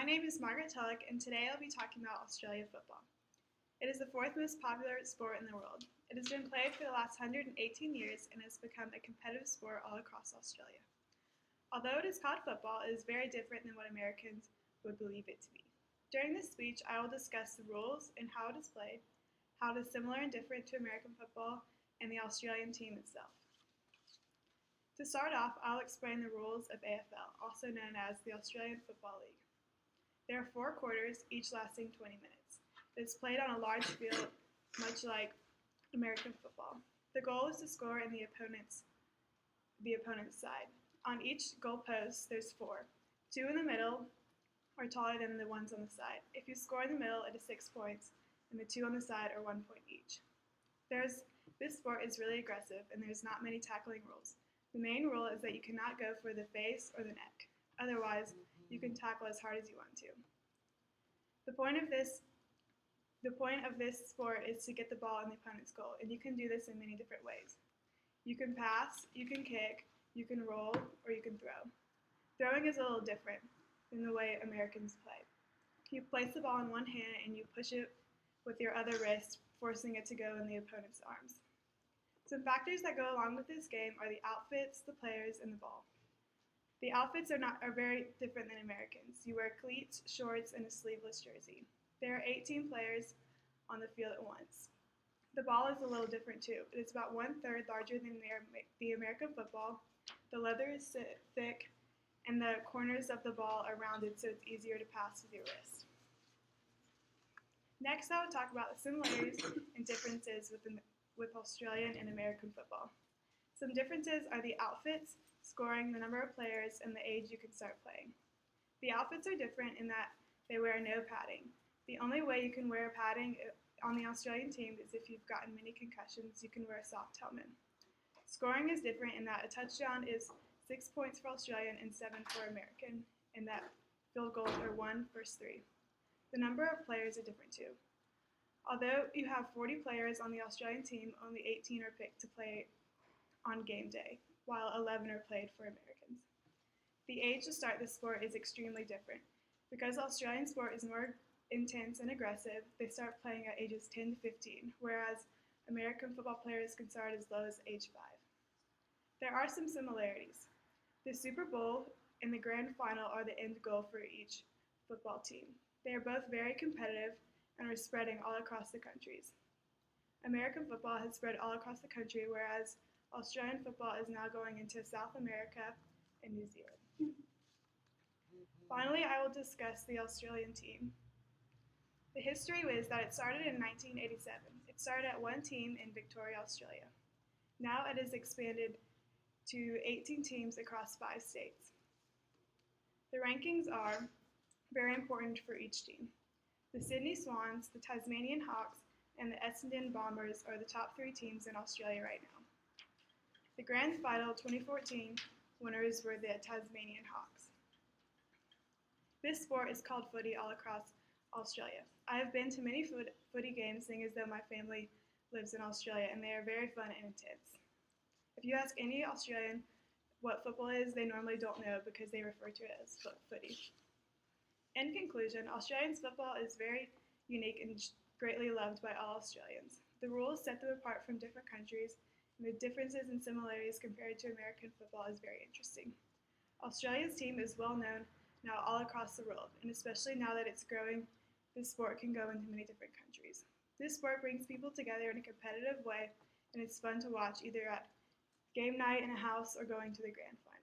name is Margaret Tulloch, and today I'll be talking about Australia football. It is the fourth most popular sport in the world. It has been played for the last 118 years and has become a competitive sport all across Australia. Although it is called football, it is very different than what Americans would believe it to be. During this speech, I will discuss the rules and how it is played, how it is similar and different to American football, and the Australian team itself. To start off, I'll explain the rules of AFL, also known as the Australian Football League. There are 4 quarters, each lasting 20 minutes. It is played on a large field, much like American football. The goal is to score in the opponent's side. On each goal post, there's 4. 2 in the middle are taller than the ones on the side. If you score in the middle, it is 6 points, and the 2 on the side are 1 point each. This sport is really aggressive, and there's not many tackling rules. The main rule is that you cannot go for the face or the neck. Otherwise, you can tackle as hard as you want to. The point of this sport is to get the ball in the opponent's goal, and you can do this in many different ways. You can pass, you can kick, you can roll, or you can throw. Throwing is a little different than the way Americans play. You place the ball in one hand and you push it with your other wrist, forcing it to go in the opponent's arms. Some factors that go along with this game are the outfits, the players, and the ball. The outfits are very different than Americans. You wear cleats, shorts, and a sleeveless jersey. There are 18 players on the field at once. The ball is a little different too. It is about 1/3 larger than the American football. The leather is thick, and the corners of the ball are rounded so it's easier to pass with your wrist. Next, I will talk about the similarities and differences with Australian and American football. Some differences are the outfits, scoring, the number of players, and the age you can start playing. The outfits are different in that they wear no padding. The only way you can wear padding on the Australian team is if you've gotten many concussions, you can wear a soft helmet. Scoring is different in that a touchdown is 6 points for Australian and 7 for American, and that field goals are 1 versus 3. The number of players are different too. Although you have 40 players on the Australian team, only 18 are picked to play on game day, while 11 are played for Americans. The age to start this sport is extremely different. Because the Australian sport is more intense and aggressive, they start playing at ages 10 to 15, whereas American football players can start as low as age 5. There are some similarities. The Super Bowl and the Grand Final are the end goal for each football team. They are both very competitive and are spreading all across the countries. American football has spread all across the country, whereas Australian football is now going into South America and New Zealand. Finally, I will discuss the Australian team. The history was that it started in 1987. It started at 1 team in Victoria, Australia. Now it has expanded to 18 teams across 5 states. The rankings are very important for each team. The Sydney Swans, the Tasmanian Hawks, and the Essendon Bombers are the top 3 teams in Australia right now. The Grand Final 2014 winners were the Tasmanian Hawks. This sport is called footy all across Australia. I have been to many footy games, seeing as though my family lives in Australia, and they are very fun and intense. If you ask any Australian what football is, they normally don't know because they refer to it as footy. In conclusion, Australian football is very unique and greatly loved by all Australians. The rules set them apart from different countries, and the differences and similarities compared to American football is very interesting. Australia's team is well known now all across the world, and especially now that it's growing, this sport can go into many different countries. This sport brings people together in a competitive way, and it's fun to watch either at game night in a house or going to the grand final.